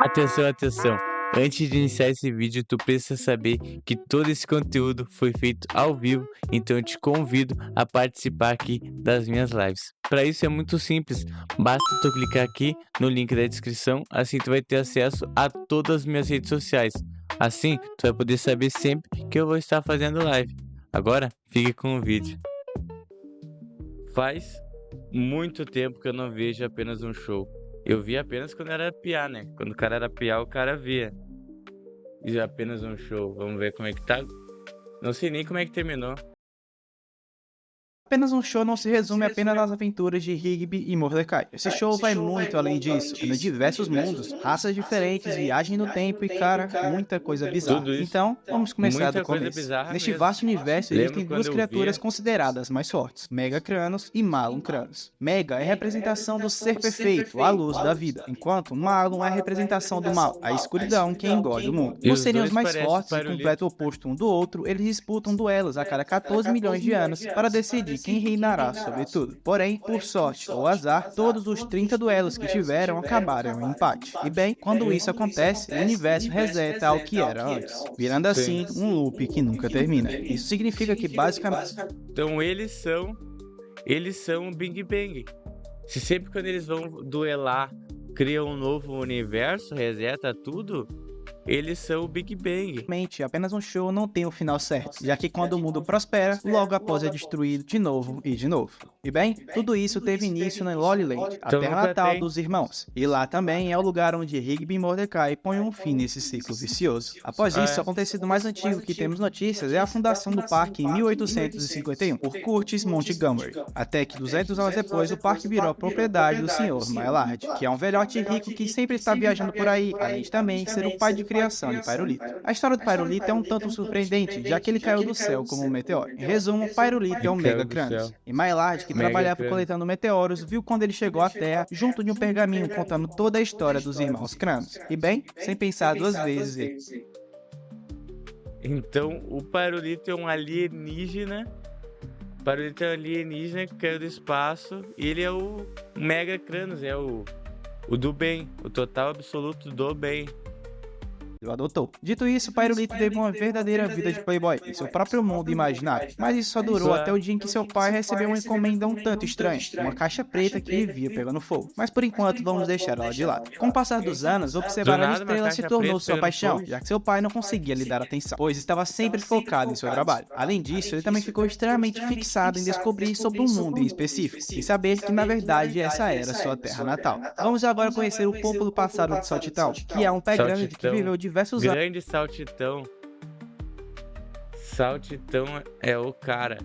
Atenção, atenção! Antes de iniciar esse vídeo, tu precisa saber que todo esse conteúdo foi feito ao vivo, então eu te convido a participar aqui das minhas lives. Para isso é muito simples, basta tu clicar aqui no link da descrição, assim tu vai ter acesso a todas as minhas redes sociais. Assim, tu vai poder saber sempre que eu vou estar fazendo live. Agora, fique com o vídeo. Faz muito tempo que eu não vejo apenas um show. Eu vi apenas quando era piá, né? Quando o cara era piá, o cara via. E apenas um show. Vamos ver como é que tá. Não sei nem como é que terminou. Apenas um show não se resume apenas às aventuras de Rigby e Mordecai. Esse show vai muito além disso, tendo diversos mundos, raças diferentes, viagem no tempo e, cara, muita coisa bizarra. Tudo isso. Então, vamos começar do Muita coisa começo. bizarra Neste mesmo. vasto universo Lembro existem quando duas eu criaturas via. consideradas mais fortes, Mega Cronos e Malum Cronos. Mega é a representação do ser perfeito, a luz da vida, enquanto Malum é a representação do mal, a escuridão que engole o mundo. E Por os serem os dois mais parecem fortes e Pirulito. completo oposto um do outro, eles disputam duelos a cada 14 milhões de anos para decidir quem reinará sobre tudo. Porém, por sorte ou azar, todos os 30 duelos que tiveram acabaram em empate. E bem, quando isso acontece, o universo reseta ao que era antes, virando Sim. assim um loop que nunca termina. Isso significa que basicamente Então eles são o Big Bang. Se sempre quando eles vão duelar, criam um novo universo, reseta tudo, eles são o Big Bang. apenas um show não tem o final certo, já que quando o mundo prospera, logo após é destruído de novo e de novo. E bem, tudo isso teve início na Lollyland, a Então terra nunca natal tem. dos irmãos, e lá também é o lugar onde Rigby e Mordecai põem um fim nesse ciclo vicioso. Após Ah, isso, o é. acontecido mais antigo que temos notícias é a fundação do parque em 1851, por Curtis Montgomery, até que 200 anos depois o parque virou propriedade do Sr. Maillard, que é um velhote rico que sempre está viajando por aí, além de também ser o pai de criação de Pyrolito. A história do Pyrolito é um tanto surpreendente, já que ele caiu do céu como um meteoro. Em resumo, Pyrolito é um Céu Mega do céu. Kranos. E Maillard, que Mega trabalhava crânio. coletando meteoros, viu quando ele chegou à Terra junto de um pergaminho contando toda a história dos irmãos Kranos. E bem, sem pensar duas vezes, ele Então o Parolito é um alienígena. O Parolito é um alienígena que caiu do espaço. E ele é o Mega Kranos, é o do bem, o total absoluto do bem. o adotou. Dito isso, Pyrolito teve uma verdadeira vida de playboy, em seu próprio mundo imaginário. Mas isso só durou até o dia em que seu pai recebeu uma encomenda um tanto estranha, uma caixa preta que vivia pegando fogo. Mas por enquanto vamos deixar ela de lado. Com o passar dos anos, Do observar a nada uma estrela se caixa tornou preta sua pegando paixão, fogo. já que seu pai não conseguia lhe dar atenção, pois estava sempre focado em seu trabalho. Além disso, ele também ficou extremamente fixado em descobrir sobre um mundo em específico, e saber que na verdade essa era sua terra natal. Vamos agora conhecer um pouco do passado de Saltitão, que é um pé grande que Saltitão. viveu diversos anos. Grande Saltitão. Saltitão é o cara.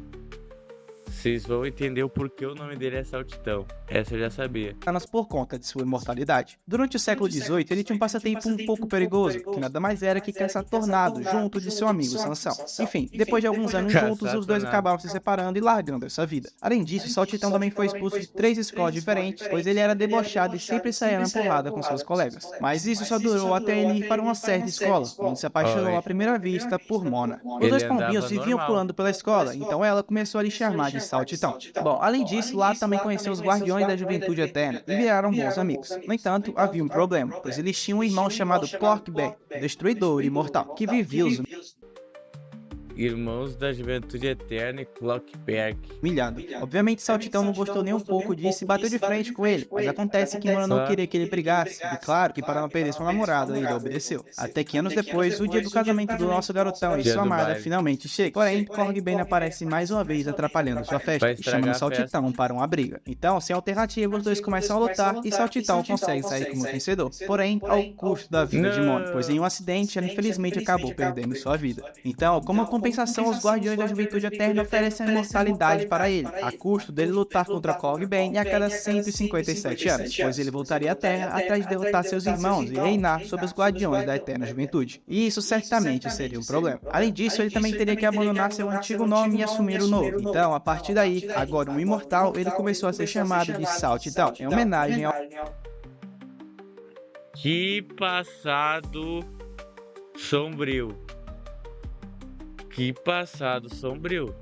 Vocês vão entender o porquê o nome dele é Saltitão. Essa eu já sabia. Anos por conta de sua imortalidade. Durante o século XVIII, ele tinha um passatempo um pouco perigoso, que nada mais era que caçar tornado junto de seu amigo Sansão. Enfim, depois de alguns anos juntos, Caçar os dois tornado. acabaram se separando e largando essa vida. Além disso, Saltitão também foi expulso de 3 escolas diferentes, pois ele era debochado e sempre saía na porrada com seus colegas. Mas isso só durou até ele ir para uma certa escola, onde se apaixonou Oi. à primeira vista por Mona. Os Ele dois pombinhos andava viviam normal. pulando pela escola, então ela começou a lhe chamar de Saltitão. Bom, além disso, lá também conheceu os Guardiões da Juventude Eterna e viraram bons amigos. No entanto, havia um problema, pois eles tinham um irmão chamado Clockbeard, o Destruidor Imortal, que vivia os Irmãos da Juventude Eterna e Clockberg. humilhando. Obviamente, Saltitão não gostou nem um pouco disso e bateu de frente com ele, mas acontece que Mona não Ah, queria que ele brigasse, e claro que para não perder sua namorada, ele obedeceu. Até que anos depois, o dia do casamento do nosso garotão e dia sua do amada baile. finalmente chega. Porém, Clockbeard aparece mais uma vez atrapalhando sua festa Vai e chamando estragar a festa. Saltitão para uma briga. Então, sem alternativa, os dois começam a lutar e Saltitão consegue sair como vencedor. Porém, ao custo da vida de Mona, pois em um acidente ela infelizmente acabou perdendo sua vida. Então, como compensação, os Guardiões da Juventude Eterna oferecem a imortalidade para ele, a custo dele lutar contra Cogban a cada 157 anos, pois ele voltaria à Terra atrás de derrotar seus irmãos e reinar sobre os Guardiões da Eterna Juventude. E isso certamente seria um problema. Além disso, ele também teria que abandonar seu antigo nome e assumir o novo. Então, a partir daí, agora um imortal, ele começou a ser chamado de Saltitão, em homenagem ao Que passado sombrio. Que passado sombrio.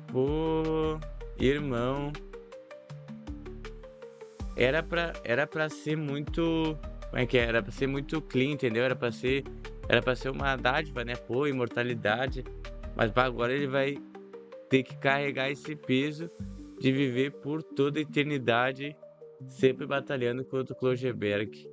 Pô, irmão. Era pra ser muito. Como é que é? Era pra ser muito clean, entendeu? Era pra ser uma dádiva, né? Pô, imortalidade. Mas pá, agora ele vai ter que carregar esse peso de viver por toda a eternidade, sempre batalhando contra o Klogeberg.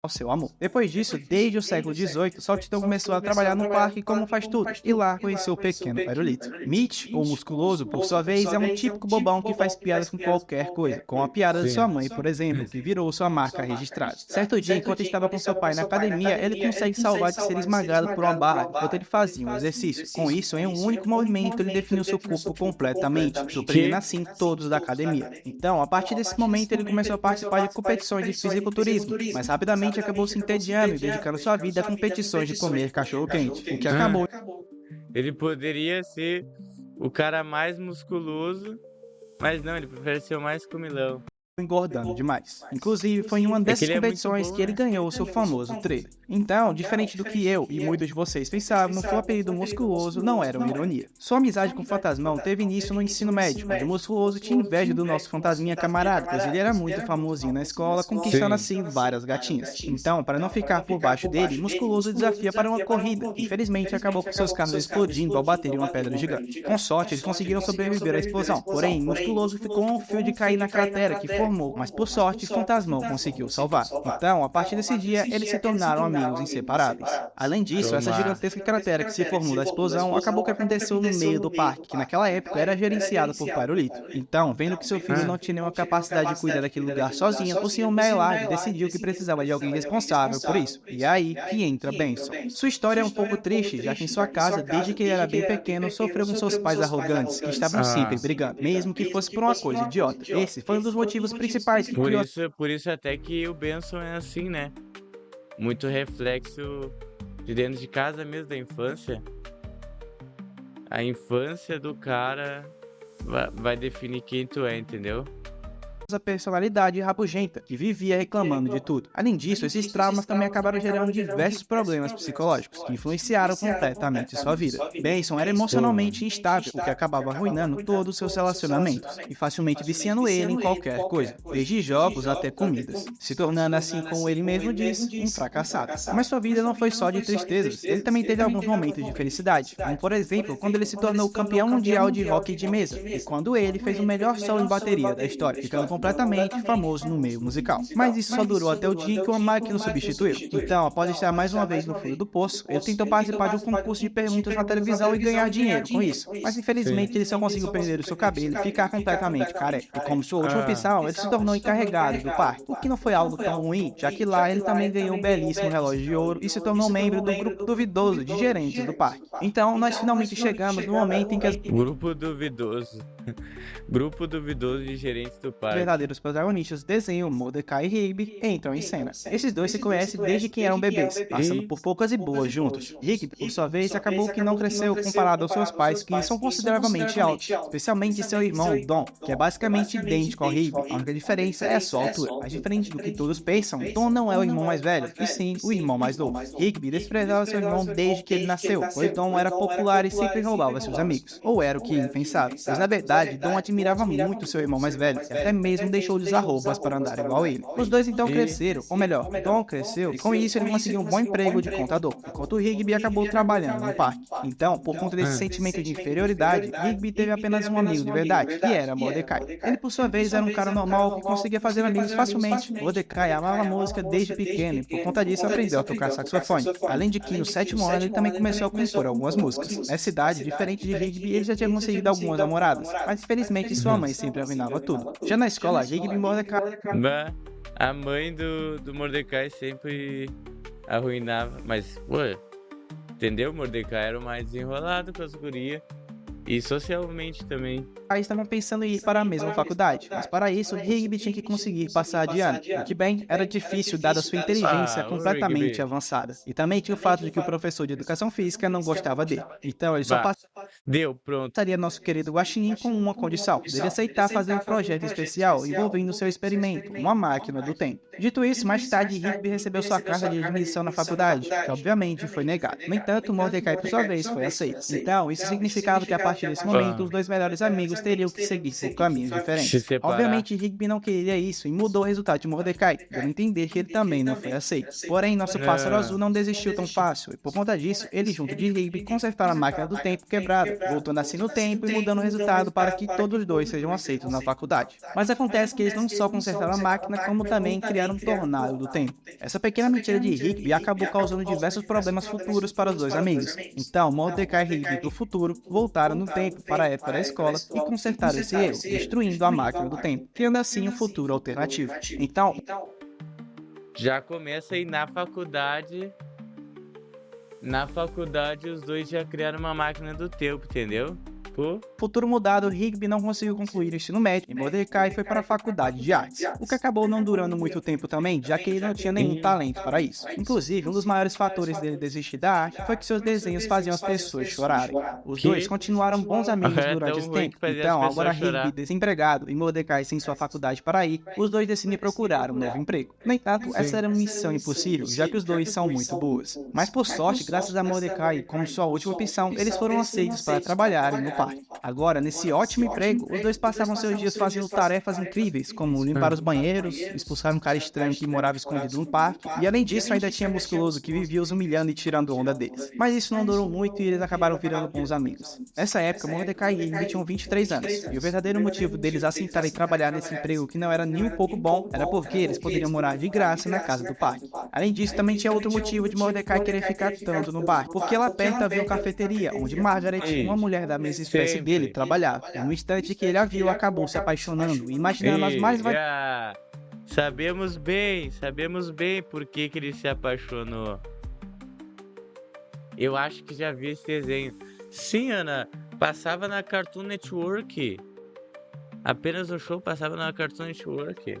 Ao seu amor. Depois disso, desde o século XVIII, Saltitão começou a trabalhar no parque como faz tudo, e lá conheceu o pequeno Pirulito. Mitch, ou musculoso, por sua vez, é um típico bobão que faz piadas com qualquer coisa, com a piada de sua mãe, por exemplo, que virou sua marca registrada. Certo dia, enquanto estava com seu pai na academia, ele consegue salvar de ser esmagado por uma barra enquanto ele fazia um exercício. Com isso, em um único movimento, ele definiu seu corpo completamente, surpreendendo assim todos da academia. Então, a partir desse momento, ele começou a participar de competições de fisiculturismo, mas rapidamente acabou se entediando e dedicando sua vida a competições de comer cachorro-quente, o que acabou Ele poderia ser o cara mais musculoso, mas não, ele prefere ser o mais comilão. engordando demais. Inclusive, foi em uma dessas ele é muito competições bom, que ele né? ganhou o seu famoso trailer. Então, diferente do que eu e muitos de vocês pensavam, seu apelido musculoso não era uma ironia. Sua amizade com o Fantasmão teve início no ensino médio, onde o musculoso tinha inveja do nosso fantasminha camarada, pois ele era muito famosinho na escola, conquistando assim várias gatinhas. Então, para não ficar por baixo dele, musculoso desafia para uma corrida. Infelizmente, acabou com seus canos explodindo ao bater em uma pedra gigante. Com sorte, eles conseguiram sobreviver à explosão, porém, musculoso ficou a um fio de cair na cratera que formou, mas por sorte, Fantasmão conseguiu salvar. Então, a partir desse dia, eles se tornaram amigos inseparáveis. Além disso, essa gigantesca cratera que se formou da explosão acabou que aconteceu no meio do parque, que naquela época era gerenciado por Pirulito. Então, vendo que seu filho não tinha nenhuma capacidade de cuidar daquele lugar sozinho, o Sr. Maillard decidiu que precisava de alguém responsável por isso. E é aí que entra Benson. Sua história é um pouco triste, já que em sua casa, desde que ele era bem pequeno, sofreu com seus pais arrogantes, que estavam sempre brigando, mesmo que fosse por uma coisa idiota. Esse foi um dos motivos principais que criou Por isso até que o Benson é assim, né? Muito reflexo de dentro de casa mesmo, da infância. A infância do cara vai definir quem tu é, entendeu? a personalidade rabugenta, que vivia reclamando de tudo. Além disso, esses traumas também acabaram gerando diversos problemas psicológicos, que influenciaram completamente sua vida. Benson era emocionalmente instável, o que acabava arruinando todos os seus relacionamentos, e facilmente viciando ele em qualquer coisa, desde jogos até comidas, se tornando assim, como ele mesmo diz, um fracassado. Mas sua vida não foi só de tristezas, ele também teve alguns momentos de felicidade, como por exemplo, quando ele se tornou campeão mundial de hóquei de mesa, e quando ele fez o melhor solo em bateria da história, ficando completamente famoso no meio musical. Mas isso só durou até o dia em que uma máquina o substituiu. Então, após estar mais uma vez no fundo do poço, ele tentou participar de um concurso de perguntas na televisão e ganhar dinheiro com isso. Mas infelizmente ele só conseguiu perder o seu cabelo e ficar completamente careca. E como sua última opção, ele se tornou encarregado do parque, o que não foi algo tão ruim, já que lá ele também ganhou um belíssimo relógio de ouro e se tornou membro do grupo duvidoso de gerentes do parque. Então, nós finalmente chegamos no momento em que as Grupo duvidoso. Grupo duvidoso de gerentes do parque. verdadeiros protagonistas do desenho, Mordecai e Rigby, entram em cena. Esses dois se conhecem desde que eram bebês, passando por poucas e boas juntos. Rigby, por sua vez, acabou que não cresceu comparado aos seus pais, que são consideravelmente altos, especialmente seu irmão, Don, que é basicamente idêntico ao Rigby. A única diferença é a sua altura. Mas diferente do que todos pensam, Don não é o irmão mais velho, e sim o irmão mais novo. Rigby desprezava seu irmão desde que ele nasceu, pois Don era popular e sempre roubava seus amigos. Ou era o que ele pensava, pois na verdade, Don admirava muito seu irmão mais velho, e até mesmo deixou de usar roupas para andar igual ele. Os dois então cresceram, ou melhor, Don cresceu, e com isso ele conseguiu um bom emprego de contador, enquanto Rigby acabou trabalhando no parque. Então, por conta desse sentimento de inferioridade, Rigby teve apenas um amigo de verdade, que era Mordecai. Ele, por sua vez, era um cara normal que conseguia fazer amigos facilmente. Mordecai amava música desde pequeno e, por conta disso, aprendeu a tocar saxofone. Além de que, no 7º ano, ele também começou a compor algumas músicas. Nessa idade, diferente de Rigby, ele já tinha conseguido algumas namoradas, mas infelizmente sua mãe sempre arruinava tudo. Já na escola, Rigby e Mordecai A mãe do Mordecai sempre arruinava, mas, pô, entendeu? Mordecai era o mais desenrolado com as gurias. E socialmente também. estavam pensando em ir para a mesma faculdade, mas para isso, Rigby tinha que conseguir passar de ano, o que bem, era difícil dada sua inteligência completamente Rigby. avançada. E também tinha o fato de que o professor de educação física não gostava dele. Então ele só Deu, pronto. passaria nosso querido Guaxinim com uma condição, dele aceitar fazer um projeto especial envolvendo seu experimento, uma máquina do tempo. Dito isso, mais tarde, Rigby recebeu sua carta de admissão na faculdade, que obviamente foi negada. No entanto, Mordecai, por sua vez, foi aceito. Então, isso significava que a partir partir desse momento, os dois melhores amigos teriam que seguir por caminhos Se diferentes. separar. Obviamente, Rigby não queria isso e mudou o resultado de Mordecai, dando a entender que ele também não foi aceito. Porém, nosso pássaro azul não desistiu tão fácil, e por conta disso, ele junto de Rigby consertaram a máquina do tempo quebrada, voltando assim no tempo e mudando o resultado para que todos os dois sejam aceitos na faculdade. Mas acontece que eles não só consertaram a máquina, como também criaram um tornado do tempo. Essa pequena mentira de Rigby acabou causando diversos problemas futuros para os dois amigos. Então, Mordecai e Rigby do futuro voltaram no tempo para a época da escola e consertaram esse erro, destruindo a máquina do tempo, criando assim um futuro alternativo. Então, Já começa aí na faculdade. Na faculdade, os dois já criaram uma máquina do tempo, entendeu? Pô. futuro mudado, Rigby não conseguiu concluir o ensino médio e Mordecai foi para a faculdade de artes, o que acabou não durando muito tempo também, já que ele não tinha nenhum talento para isso. Inclusive, um dos maiores fatores dele desistir da arte foi que seus desenhos faziam as pessoas chorarem. Os dois continuaram bons amigos durante esse tempo, então agora Rigby desempregado e Mordecai sem sua faculdade para ir, os dois decidem procurar um novo emprego. No entanto, essa era uma missão impossível, já que os dois são muito boas. Mas por sorte, graças a Mordecai como sua última opção, eles foram aceitos para trabalharem no parque. Agora, nesse ótimo emprego, os dois passavam seus dias fazendo tarefas incríveis, como limpar os banheiros, expulsar um cara estranho que morava escondido no parque, e além disso ainda tinha Musculoso que vivia os humilhando e tirando onda deles. Mas isso não durou muito e eles acabaram virando bons amigos. Nessa época, Mordecai e Rigby tinham 23 anos, e o verdadeiro motivo deles aceitarem trabalhar nesse emprego que não era nem um pouco bom, era porque eles poderiam morar de graça na casa do parque. Além disso, também tinha outro motivo de Mordecai querer ficar tanto no bar, porque lá perto havia uma cafeteria, onde Margaret, uma mulher da mesma espécie dele, trabalhava. E no instante que ele a viu, acabou se apaixonando, imaginando as mais Sabemos bem por que ele se apaixonou. Eu acho que já vi esse desenho. Sim, Ana, passava na Cartoon Network. Apenas o show passava na Cartoon Network.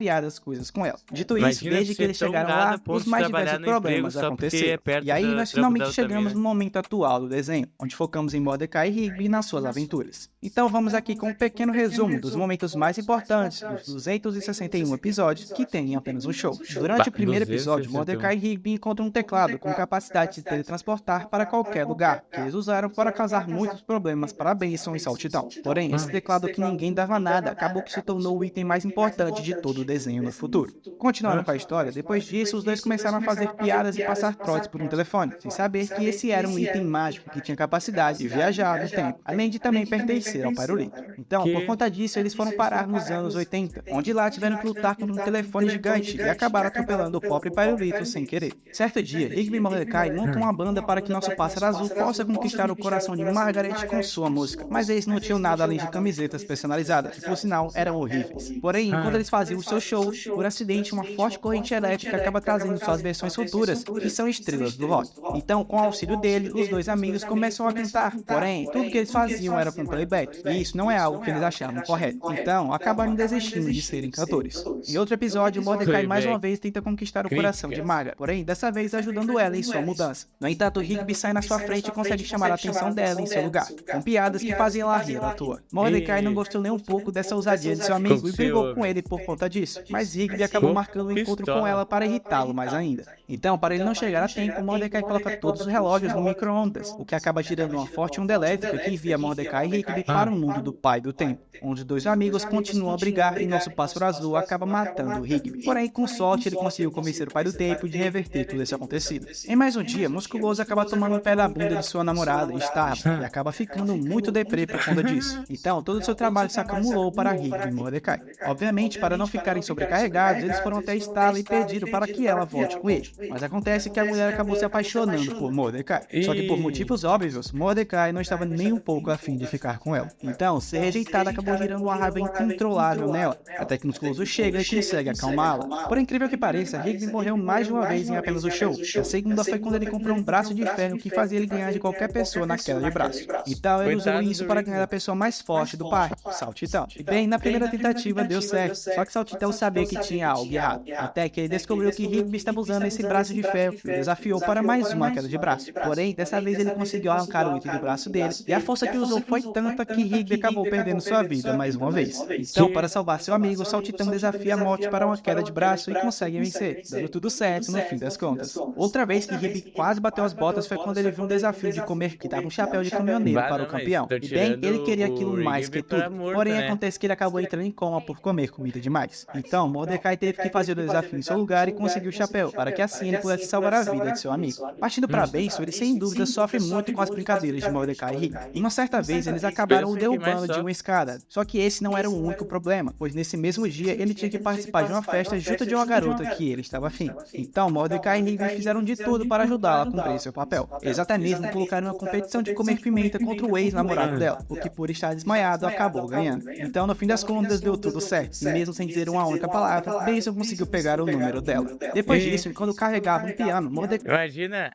As coisas com ela. Dito isso, desde que eles chegaram lá, os mais diversos problemas aconteceram. E aí nós finalmente chegamos no momento atual do desenho, onde focamos em Mordecai e Rigby nas suas aventuras. Então vamos aqui com um pequeno resumo dos momentos mais importantes dos 261 episódios que tem em apenas um show. Durante o primeiro episódio, Mordecai e Rigby encontram um teclado com capacidade de teletransportar para qualquer lugar, que eles usaram para causar muitos problemas para Benson e Saltitão. Porém, esse teclado que ninguém dava nada acabou que se tornou o item mais importante de todo o desenho no futuro. Continuando com a história, depois disso, os dois começaram a fazer piadas e passar trotes por um telefone, sem saber que esse era um item mágico que tinha capacidade de viajar no tempo, além de também pertencer ao Pyrolito. Então, por conta disso, eles foram parar nos anos 80, onde lá tiveram que lutar contra um telefone gigante e acabaram atropelando o próprio Pyrolito sem querer. Certo dia, Rigby e Mordecai montam uma banda para que nosso pássaro azul possa conquistar o coração de Margaret com sua música, mas eles não tinham nada além de camisetas personalizadas, que por sinal eram horríveis. Porém, enquanto eles faziam o seu show, por acidente, uma forte corrente elétrica acaba trazendo suas versões futuras, que são estrelas do rock. Então, com o auxílio dele, os dois amigos começam a cantar. Porém, tudo que eles faziam era com playback, e isso não é algo que eles achavam correto. Então, acabaram desistindo de serem cantores. Em outro episódio, Mordecai mais uma vez tenta conquistar o coração de Margaret, porém, dessa vez ajudando ela em sua mudança. No entanto, Rigby sai na sua frente e consegue chamar a atenção dela em seu lugar, com piadas que fazem ela rir à toa. Mordecai não gostou nem um pouco dessa ousadia de seu amigo e brigou com ele por conta disso, mas Rigby acabou marcando um encontro com ela para irritá-lo mais ainda. Então, para ele não chegar a tempo, Mordecai coloca todos os relógios no micro-ondas, o que acaba gerando uma forte onda elétrica que envia Mordecai e Rigby para o mundo do pai do tempo, onde os dois amigos continuam a brigar e nosso pássaro azul acaba matando Rigby. Porém, com sorte, ele conseguiu convencer o pai do tempo de reverter tudo esse acontecido. Em mais um dia, Musculoso acaba tomando o pé da bunda de sua namorada, Starla, e acaba ficando muito deprê por conta disso. Então, todo o seu trabalho se acumulou para Rigby e Mordecai. Obviamente, para não ficarem sobrecarregados, eles foram até Starla e pediram para que ela volte com ele. Mas acontece que a mulher acabou se apaixonando por Mordecai. Só que por motivos óbvios, Mordecai não estava nem um pouco afim de ficar com ela. Então, ser rejeitada acabou gerando uma raiva incontrolável nela, até que Musculoso chega e consegue acalmá-la. Por incrível que pareça, Rigby morreu mais de uma vez em apenas o show. A segunda foi quando ele comprou um braço de ferro que fazia ele ganhar de qualquer pessoa na queda de braço. Então, ele usou isso para ganhar a pessoa mais forte do parque, Saltitão. E bem, na primeira tentativa deu certo, só que Saltitão Saltitão sabia que tinha algo errado, até que ele descobriu que Rigby estava usando esse braço de ferro e o desafiou para mais uma queda de braço. Porém, dessa vez ele conseguiu arrancar o item do braço dele, e a força que usou foi tanta que Rigby acabou perdendo sua vida mais uma vez. Então, para salvar seu amigo, o Saltitão desafia a morte para uma queda de braço e consegue vencer, dando tudo certo no fim das contas. Outra vez que Rigby quase bateu as botas foi quando ele viu um desafio de comer que dava um chapéu de caminhoneiro para o campeão. E bem, ele queria aquilo mais que tudo. Porém, acontece que ele acabou entrando em coma por comer comida demais. Então, Mordecai teve que fazer o desafio em seu lugar e conseguiu o chapéu, para que assim ele pudesse salvar a vida de seu amigo. Partindo para Benson, ele sem dúvida sofre muito com as brincadeiras de Mordecai e Rigby. E uma certa vez, eles acabaram o derrubando de uma escada. Só que esse não era o único problema, pois nesse mesmo dia ele tinha que participar de uma festa junto de uma garota que ele estava afim. Então, Mordecai e Rigby fizeram de tudo para ajudá-la a cumprir seu papel. Eles até mesmo colocaram uma competição de comer pimenta contra o ex-namorado dela, o que por estar desmaiado acabou ganhando. Então, no fim das contas, deu tudo certo, e mesmo sem dizer uma única palavra, Benson conseguiu pegar o número dela. Depois disso, quando carregava um piano, Mordecai... Imagina,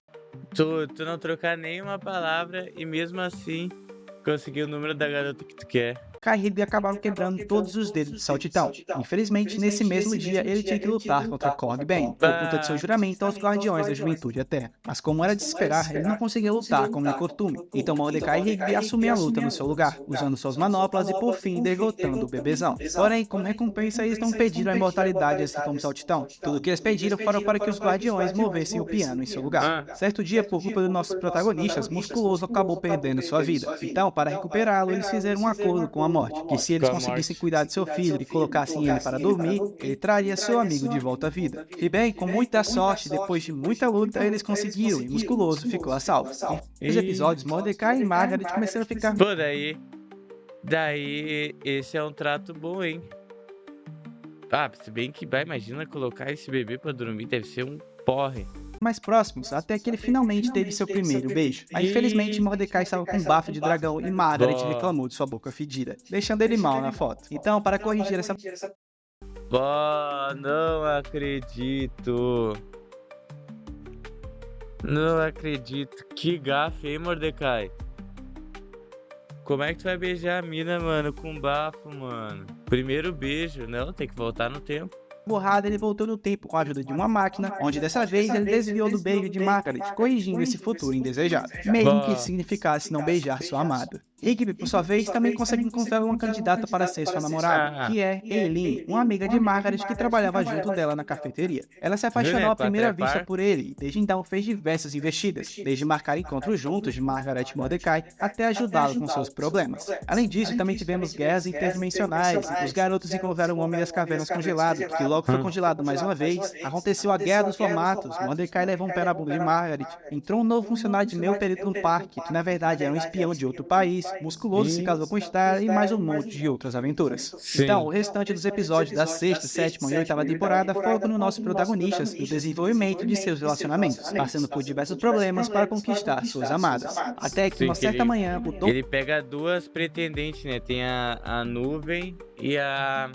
tu não trocar nenhuma palavra e mesmo assim conseguir o número da garota que tu quer. e Rigby acabaram quebrando todos os dedos de Saltitão. Infelizmente, nesse mesmo dia, ele tinha que lutar contra Cog Bane, por conta de seu juramento aos Guardiões da Juventude Eterna. Mas como era de se esperar, ele não conseguia lutar como de costume. Então Mordecai e Rigby assumiram a luta no seu lugar, usando suas manoplas e por fim derrotando o bebezão. Porém, como recompensa, eles não pediram a imortalidade assim como Saltitão. Tudo o que eles pediram foram para que os Guardiões movessem o piano em seu lugar. Certo dia, por culpa dos nossos protagonistas, Musculoso acabou perdendo sua vida. Então, para recuperá-lo, eles fizeram um acordo com a morte, que se eles conseguissem cuidar de seu filho e colocassem ele para dormir, ele traria seu amigo de volta à vida. E bem, com muita sorte, depois de muita luta, eles conseguiram e Musculoso ficou a salvo. Nos episódios, Mordecai e Margaret começaram a ficar... Pô, daí esse é um trato bom, hein? Ah, se bem que imagina colocar esse bebê pra dormir, deve ser um porre. mais próximos, até que ele finalmente teve seu primeiro beijo. Aí, infelizmente, Mordecai estava com um bafo de dragão e Margaret reclamou de sua boca fedida, deixando ele mal na foto. Então, para corrigir essa... Não acredito. Não acredito. Que gafe, hein, Mordecai? Como é que tu vai beijar a mina, mano, com bafo, mano? Primeiro beijo. Não, tem que voltar no tempo. Borrada, ele voltou no tempo com a ajuda de uma máquina, onde dessa vez ele desviou do beijo de Margaret, corrigindo esse futuro indesejado, mesmo que isso significasse não beijar sua amada. Rigby, por sua vez, também consegue encontrar uma candidata para ser sua namorada, que é Eileen, uma amiga de Margaret que trabalhava junto dela na cafeteria. Ela se apaixonou à primeira vista por ele e desde então fez diversas investidas, desde marcar encontros juntos de Margaret e Mordecai até ajudá-lo com seus problemas. Além disso, também tivemos guerras interdimensionais, os garotos encontraram o Homem das Cavernas congelado, que logo foi congelado mais uma vez, aconteceu a Guerra dos Formatos, Mordecai levou um pé na bunda de Margaret, entrou um novo funcionário de meio período no parque, que na verdade era um espião de outro país, Musculoso se casou com Star e mais um monte de outras aventuras. Então, o restante dos episódios da sexta, sétima e oitava temporada focam nos nossos protagonistas e o desenvolvimento de seus relacionamentos, passando por diversos problemas para conquistar suas amadas. Até que, uma certa manhã, o Dom... Ele pega duas pretendentes, né? Tem a nuvem e a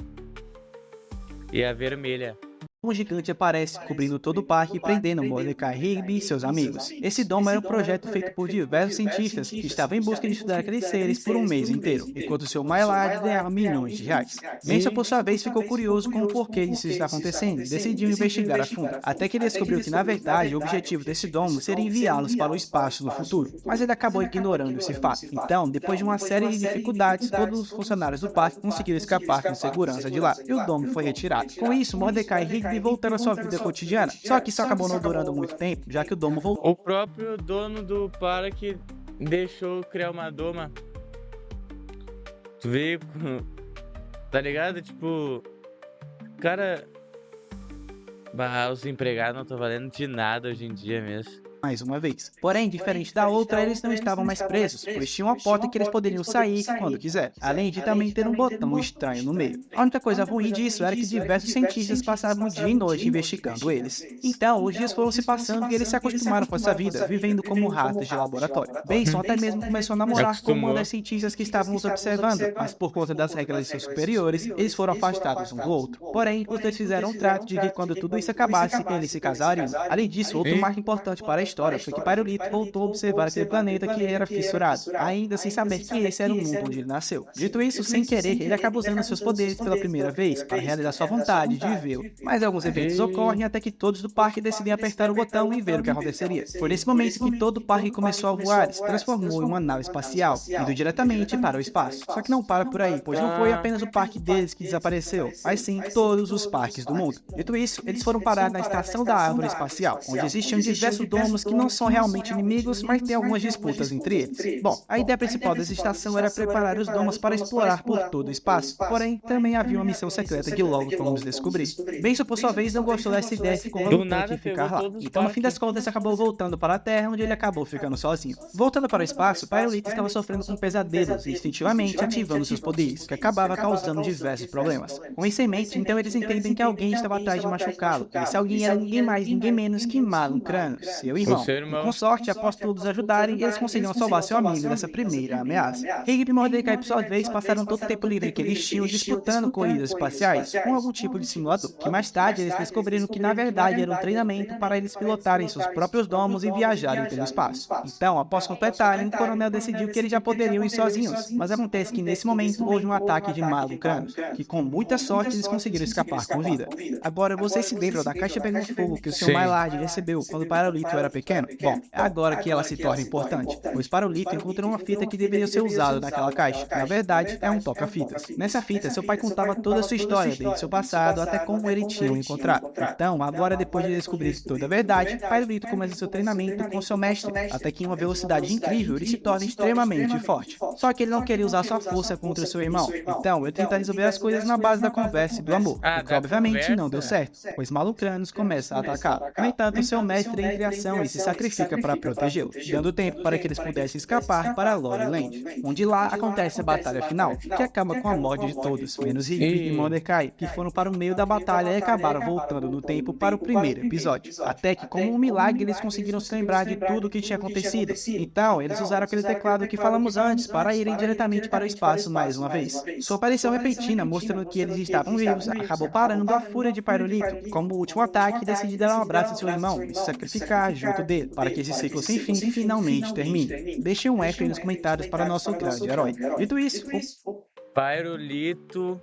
vermelha. Um gigante aparece, cobrindo todo o parque e prendendo Mordecai, Rigby e seus amigos. Esse domo era um projeto feito por diversos cientistas que estavam em busca de estudar aqueles seres por um mês inteiro, enquanto seu Maillard ganhava milhões de reais. Benson, por sua vez, ficou curioso com o porquê disso está acontecendo e decidiu investigar a fundo, até que descobriu que, na verdade, o objetivo desse domo seria enviá-los para o espaço no futuro. Mas ele acabou ignorando esse fato. Então, depois de uma série de dificuldades, todos os funcionários do parque conseguiram escapar com segurança de lá, e o domo foi retirado. Com isso, Mordecai e Rigby voltaram à sua vida cotidiana. Só que isso acabou não durando muito tempo, já que o domo voltou. O próprio dono do parque deixou criar uma doma. Tu veio com... Tá ligado? Tipo... Cara... os empregados não estão valendo de nada hoje em dia mesmo. Mais uma vez. Porém, diferente da outra, eles não estavam mais presos, pois tinha uma porta que eles poderiam sair quando quiser, além de também ter um botão estranho no meio. A única coisa ruim disso era que diversos cientistas passavam dia e noite investigando eles. Então, os dias foram se passando e eles se acostumaram com essa vida, vivendo como ratos de laboratório. Benson até mesmo começou a namorar com uma das cientistas que estavam os observando, mas por conta das regras de seus superiores, eles foram afastados um do outro. Porém, os dois fizeram um trato de que quando tudo isso acabasse, eles se casariam. Além disso, outro marco importante para a história foi que Pyrolito voltou a observar aquele planeta que era fissurado, ainda sem saber que esse era o mundo onde ele nasceu. Dito isso, sem querer, ele acaba usando seus poderes pela primeira vez para realizar sua vontade de vê-lo. Mas alguns eventos ocorrem até que todos do parque decidem apertar o botão e ver o que aconteceria. Foi nesse momento que todo o parque começou a voar e se transformou em uma nave espacial, indo diretamente para o espaço. Só que não para por aí, pois não foi apenas o parque deles que desapareceu, mas sim todos os parques do mundo. Dito isso, eles foram parar na estação da árvore espacial, onde existiam diversos domos que não são realmente inimigos, mas tem algumas disputas entre eles. Bom, a ideia principal dessa estação era preparar os domos para explorar por todo o espaço, porém também havia uma missão secreta que logo fomos descobrir. Benson, por sua vez, não gostou dessa ideia e ficou relutante em ficar lá. Então, no fim das contas, acabou voltando para a Terra, onde ele acabou ficando sozinho. Voltando para o espaço, Pyrolito estava sofrendo com pesadelos e instintivamente ativando seus poderes, que acabava causando diversos problemas. Com isso em mente, então eles entendem que alguém estava atrás de machucá-lo. Esse alguém era ninguém mais, ninguém menos que Marlon Cronos, seu irmão. E com sorte, após todos ajudarem, eles conseguiram salvar seu amigo dessa primeira ameaça. Higby e Mordecai, por sua vez, passaram todo o tempo livre que eles tinham disputando corridas espaciais com algum tipo de simulador, que mais tarde eles descobriram que na verdade era um treinamento para eles pilotarem seus próprios domos e viajarem pelo espaço. Então, após completarem, o coronel decidiu que eles já poderiam ir sozinhos, mas acontece que nesse momento houve um ataque de Marlon Cronos, que com muita sorte eles conseguiram escapar com vida. Agora, vocês se lembram da caixa pegando fogo que o Sr. Maillard recebeu quando o Pyrolito era pequeno? Bom, é agora que ela se torna importante, pois Pyrolito encontrou uma fita que deveria ser usada naquela caixa. Na verdade, é um toca-fitas. Nessa fita, seu pai contava toda a sua história, desde seu passado até como ele tinha o encontrado. Então, agora depois de descobrir toda a verdade, Pyrolito começa seu treinamento com seu mestre, até que em uma velocidade incrível ele se torna extremamente forte. Só que ele não queria usar sua força contra seu irmão, então ele tenta resolver as coisas na base da conversa e do amor, o que obviamente não deu certo, pois Marlon Cronos começa a atacar. No entanto, seu mestre entra em ação e se sacrifica para protegê-lo, dando tempo para que eles pudessem escapar para Lore Land, onde lá acontece a batalha final, que acaba com a morte de todos, menos Higby e Mordecai, que foram para o meio da batalha e acabaram voltando no tempo para o primeiro episódio. Até que, como um milagre, eles conseguiram se lembrar de tudo o que tinha acontecido. Então, eles usaram aquele teclado que falamos antes para irem diretamente para o espaço mais uma vez. Sua aparição repentina, mostrando que eles estavam vivos, acabou parando a fúria de Pyrolito. Como último ataque, decidiu dar um abraço a seu irmão e se sacrificar junto dele, para que esse ciclo sem fim finalmente termine. Deixe um F nos comentários para nosso grande herói. Dito isso, Pyrolito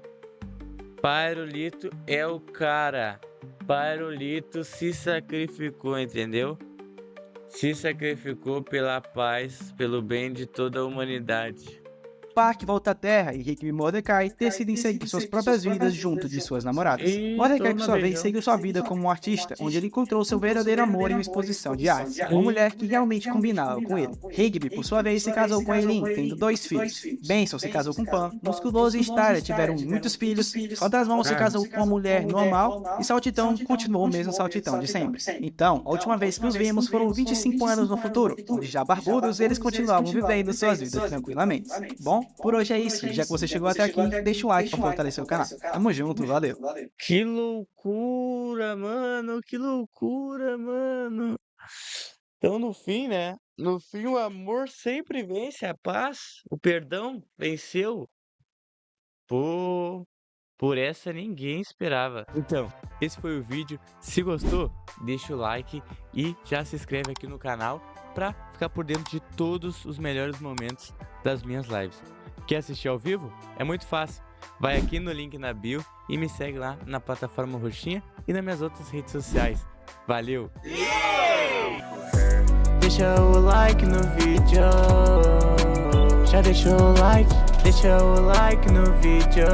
é o cara. Pyrolito se sacrificou, entendeu? Se sacrificou pela paz, pelo bem de toda a humanidade. Park volta à Terra e Higby e Mordecai decidem seguir suas próprias vidas junto de suas namoradas. Mordecai, por sua vez, seguiu sua vida como um artista, onde ele encontrou seu verdadeiro amor em uma exposição de arte, uma mulher que realmente combinava com ele. Higby, por sua vez, se casou com Eileen, tendo 2 filhos. Benson se casou com Pan, Musculoso e Starlight tiveram muitos filhos, Fantasmão se casou com uma mulher normal e Saltitão continuou o mesmo Saltitão de sempre. Então, a última vez que os vimos foram 25 anos no futuro, onde já barbudos eles continuavam vivendo suas vidas tranquilamente. Bom, por hoje é isso. Já que você chegou até aqui, deixa o like para fortalecer o canal. Tamo junto, valeu. Que loucura, mano. Que loucura, mano. Então, no fim, né? No fim, o amor sempre vence, a paz, o perdão venceu. Pô, por essa ninguém esperava. Então, esse foi o vídeo. Se gostou, deixa o like e já se inscreve aqui no canal para ficar por dentro de todos os melhores momentos das minhas lives. Quer assistir ao vivo? É muito fácil. Vai aqui no link na bio e me segue lá na plataforma roxinha e nas minhas outras redes sociais. Valeu! Deixa o like no vídeo. Já deixou o like? Deixa o like no vídeo.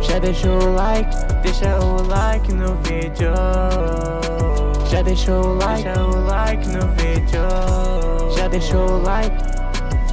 Já deixou o like? Deixa o like no vídeo. Já deixou o like? Deixa o like no vídeo. Já deixou o like?